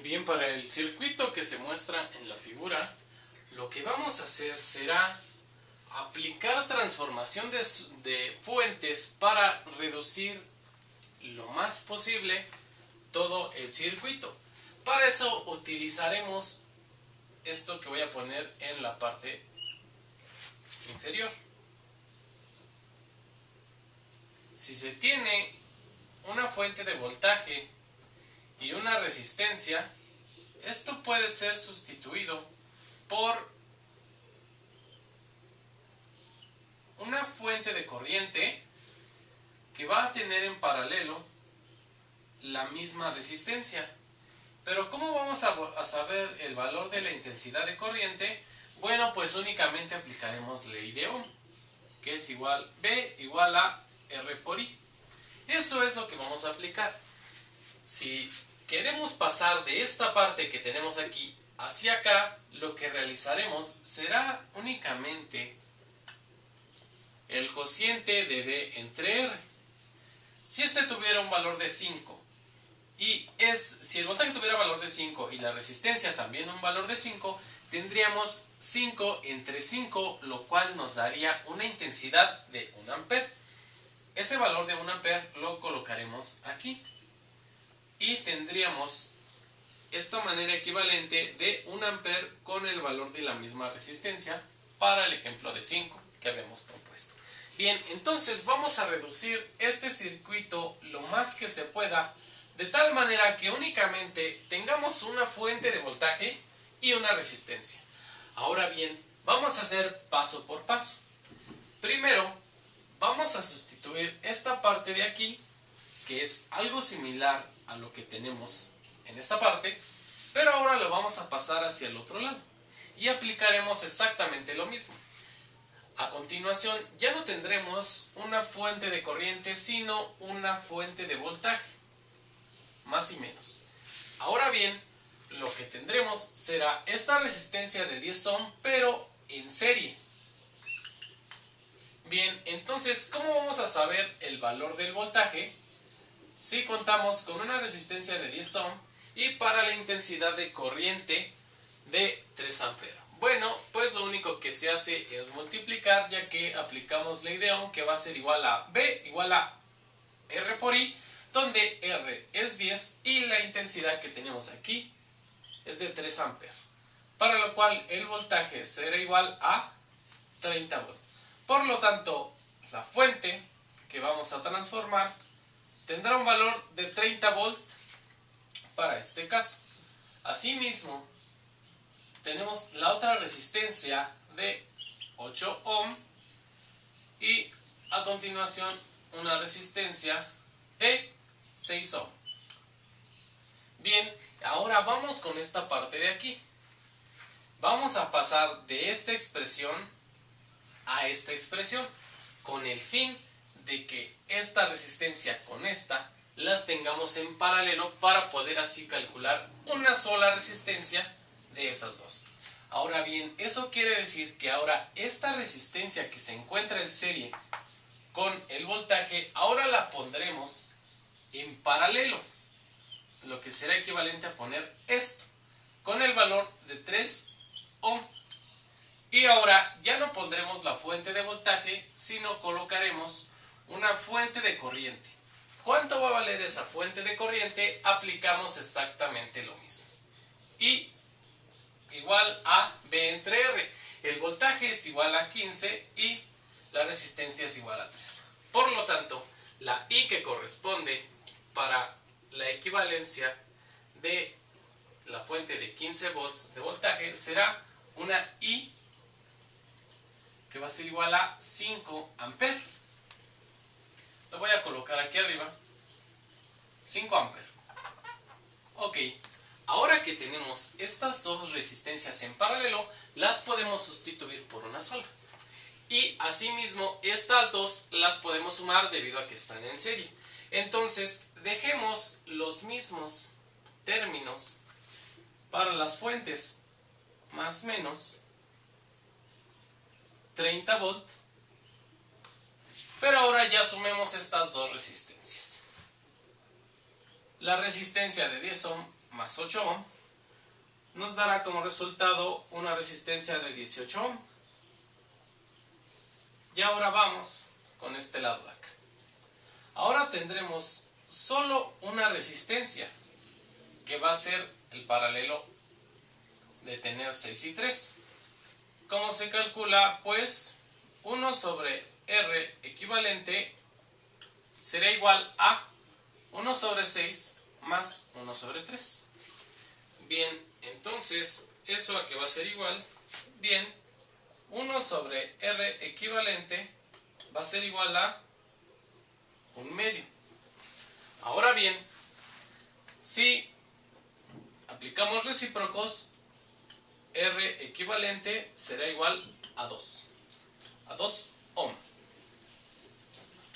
Bien, para el circuito que se muestra en la figura, lo que vamos a hacer será aplicar transformación de fuentes para reducir lo más posible todo el circuito. Para eso utilizaremos esto que voy a poner en la parte inferior. Si se tiene una fuente de voltaje y una resistencia, esto puede ser sustituido por una fuente de corriente que va a tener en paralelo la misma resistencia. Pero ¿cómo vamos a saber el valor de la intensidad de corriente? Bueno, pues únicamente aplicaremos ley de Ohm, que es igual B igual a R por I. Eso es lo que vamos a aplicar. Si queremos pasar de esta parte que tenemos aquí hacia acá, lo que realizaremos será únicamente el cociente de B entre R. Si este tuviera un valor de 5 si el voltaje tuviera valor de 5 y la resistencia también un valor de 5, tendríamos 5 entre 5, lo cual nos daría una intensidad de 1 ampere. Ese valor de 1 ampere lo colocaremos aquí y tendríamos esta manera equivalente de 1 ampere con el valor de la misma resistencia para el ejemplo de 5 que habíamos propuesto. Bien, entonces vamos a reducir este circuito lo más que se pueda, de tal manera que únicamente tengamos una fuente de voltaje y una resistencia. Ahora bien, vamos a hacer paso por paso. Primero, vamos a sustituir esta parte de aquí, que es algo similar a lo que tenemos en esta parte, pero ahora lo vamos a pasar hacia el otro lado y aplicaremos exactamente lo mismo. A continuación, ya no tendremos una fuente de corriente, sino una fuente de voltaje, más y menos. Ahora bien, lo que tendremos será esta resistencia de 10 ohm, pero en serie. Bien, entonces, ¿cómo vamos a saber el valor del voltaje? Si contamos con una resistencia de 10 ohm y para la intensidad de corriente de 3 amperes. Bueno, pues lo único que se hace es multiplicar, ya que aplicamos ley de Ohm, que va a ser igual a B igual a R por I, donde R es 10 y la intensidad que tenemos aquí es de 3 amperes, para lo cual el voltaje será igual a 30 volts. Por lo tanto, la fuente que vamos a transformar tendrá un valor de 30 volts para este caso. Asimismo, tenemos la otra resistencia de 8 ohm y a continuación una resistencia de 6 ohm. Bien, ahora vamos con esta parte de aquí. Vamos a pasar de esta expresión a esta expresión con el fin de que esta resistencia con esta las tengamos en paralelo para poder así calcular una sola resistencia de esas dos. Ahora bien, eso quiere decir que ahora esta resistencia que se encuentra en serie con el voltaje, ahora la pondremos en paralelo, lo que será equivalente a poner esto, con el valor de 3 ohm. Y ahora ya no pondremos la fuente de voltaje, sino colocaremos una fuente de corriente. ¿Cuánto va a valer esa fuente de corriente? Aplicamos exactamente lo mismo. Y igual a B entre R. El voltaje es igual a 15 y la resistencia es igual a 3. Por lo tanto, la I que corresponde para la equivalencia de la fuente de 15 volts de voltaje será una I que va a ser igual a 5 amperes. Lo voy a colocar aquí arriba. 5 amperes. Ok. Ahora que tenemos estas dos resistencias en paralelo, las podemos sustituir por una sola. Y asimismo, estas dos las podemos sumar debido a que están en serie. Entonces, dejemos los mismos términos para las fuentes más menos 30 volt. Pero ahora ya sumemos estas dos resistencias. La resistencia de 10 ohm más 8 ohm nos dará como resultado una resistencia de 18 ohm. Y ahora vamos con este lado de acá. Ahora tendremos solo una resistencia, que va a ser el paralelo de tener 6 y 3. ¿Cómo se calcula? Pues 1 sobre R equivalente será igual a 1 sobre 6 más 1 sobre 3. Bien, entonces, ¿eso a qué va a ser igual? Bien, 1 sobre R equivalente va a ser igual a 1/2. Ahora bien, si aplicamos recíprocos, R equivalente será igual a 2 ohm.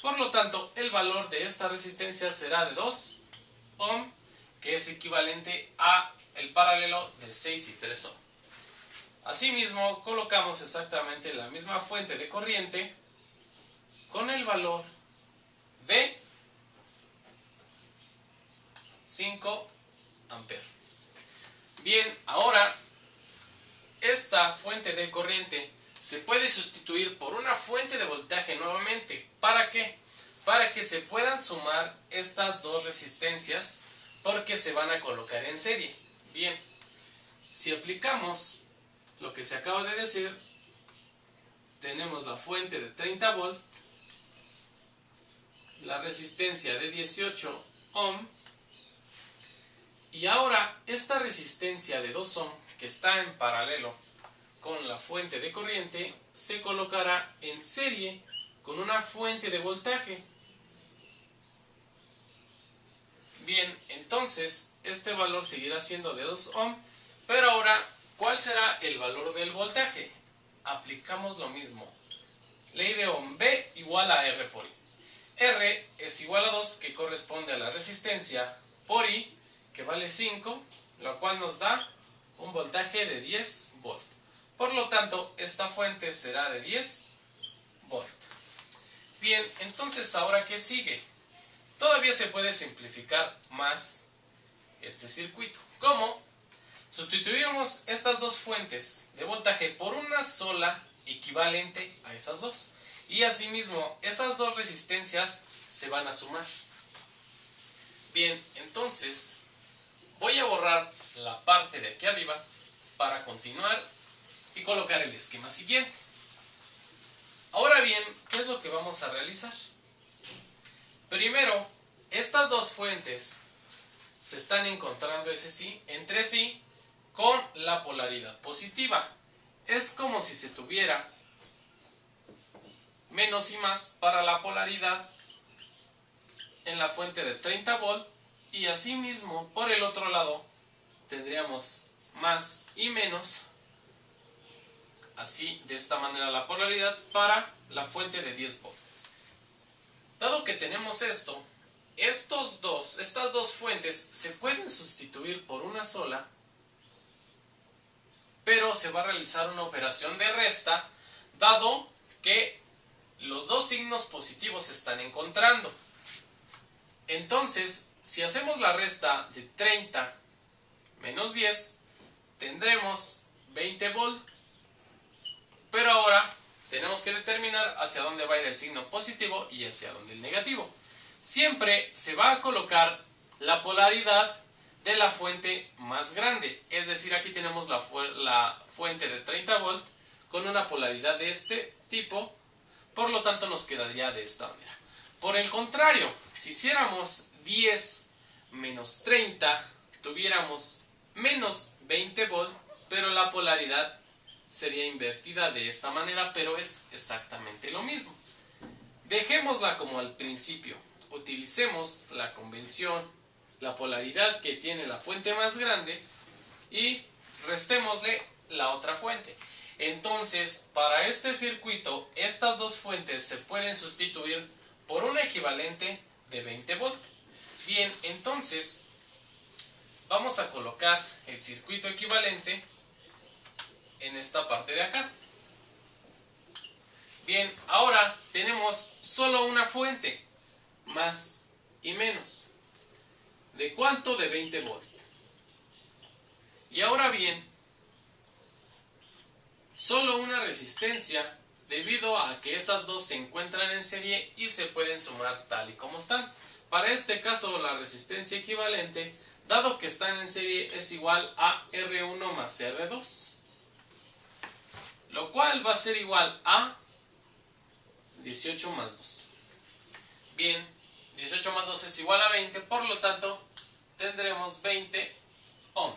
Por lo tanto, el valor de esta resistencia será de 2 ohm, que es equivalente a el paralelo de 6 y 3 ohm. Asimismo, colocamos exactamente la misma fuente de corriente con el valor de 5 amperes. Bien, ahora esta fuente de corriente se puede sustituir por una fuente de voltaje nuevamente. ¿Para qué? Para que se puedan sumar estas dos resistencias, porque se van a colocar en serie. Bien, si aplicamos lo que se acaba de decir, tenemos la fuente de 30 volt, la resistencia de 18 ohm, y ahora esta resistencia de 2 ohm que está en paralelo con la fuente de corriente se colocará en serie con una fuente de voltaje. Bien, entonces este valor seguirá siendo de 2 ohm, pero ahora, ¿cuál será el valor del voltaje? Aplicamos lo mismo. Ley de Ohm, B igual a R por I. R es igual a 2, que corresponde a la resistencia, por I, que vale 5, lo cual nos da un voltaje de 10 volt. Por lo tanto, esta fuente será de 10 volt. Bien, entonces, ¿ahora qué sigue? Todavía se puede simplificar más este circuito. ¿Cómo? Sustituimos estas dos fuentes de voltaje por una sola equivalente a esas dos. Y asimismo, esas dos resistencias se van a sumar. Bien, entonces voy a borrar la parte de aquí arriba para continuar y colocar el esquema siguiente. Ahora bien, ¿qué es lo que vamos a realizar? Primero, estas dos fuentes se están encontrando entre sí con la polaridad positiva. Es como si se tuviera menos y más para la polaridad en la fuente de 30 volt, y asimismo por el otro lado tendríamos más y menos, así de esta manera la polaridad para la fuente de 10 volt. Dado que tenemos esto, estas dos fuentes se pueden sustituir por una sola, pero se va a realizar una operación de resta, dado que los dos signos positivos se están encontrando. Entonces, si hacemos la resta de 30 menos 10, tendremos 20 volt, pero ahora tenemos que determinar hacia dónde va a ir el signo positivo y hacia dónde el negativo. Siempre se va a colocar la polaridad de la fuente más grande, es decir, aquí tenemos la fuente de 30 volt con una polaridad de este tipo, por lo tanto nos quedaría de esta manera. Por el contrario, si hiciéramos 10 menos 30, tuviéramos menos 20 volt, pero la polaridad sería invertida de esta manera, pero es exactamente lo mismo. Dejémosla como al principio, utilicemos la convención, la polaridad que tiene la fuente más grande, y restémosle la otra fuente. Entonces, para este circuito, estas dos fuentes se pueden sustituir por un equivalente de 20 volt. Bien, entonces vamos a colocar el circuito equivalente en esta parte de acá. Bien, ahora tenemos solo una fuente, más y menos. ¿De cuánto? De 20 volt. Y ahora bien, solo una resistencia, debido a que esas dos se encuentran en serie y se pueden sumar tal y como están. Para este caso, la resistencia equivalente, dado que están en serie, es igual a R1 más R2, lo cual va a ser igual a 18 más 2. Bien, 18 más 2 es igual a 20, por lo tanto tendremos 20 ohm.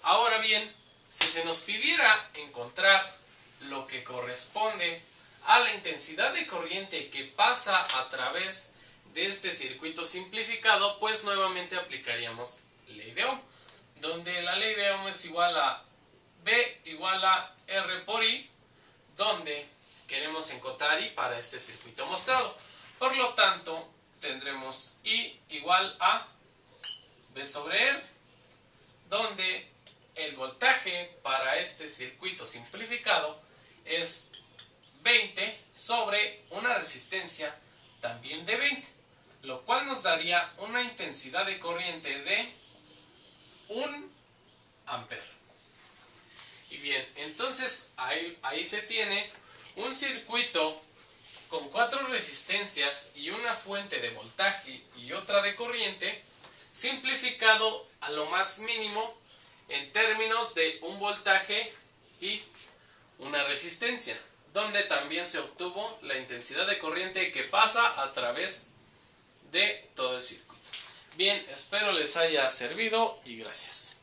Ahora bien, si se nos pidiera encontrar lo que corresponde a la intensidad de corriente que pasa a través de este circuito simplificado, pues nuevamente aplicaríamos ley de Ohm, donde la ley de Ohm es igual a B igual a R por I, donde queremos encontrar I para este circuito mostrado. Por lo tanto, tendremos I igual a B sobre R, donde el voltaje para este circuito simplificado es 20 sobre una resistencia también de 20, lo cual nos daría una intensidad de corriente de 1 ampere. Y bien, entonces ahí se tiene un circuito con 4 resistencias y una fuente de voltaje y otra de corriente, simplificado a lo más mínimo en términos de un voltaje y una resistencia, donde también se obtuvo la intensidad de corriente que pasa a través de todo el circuito. Bien, espero les haya servido y gracias.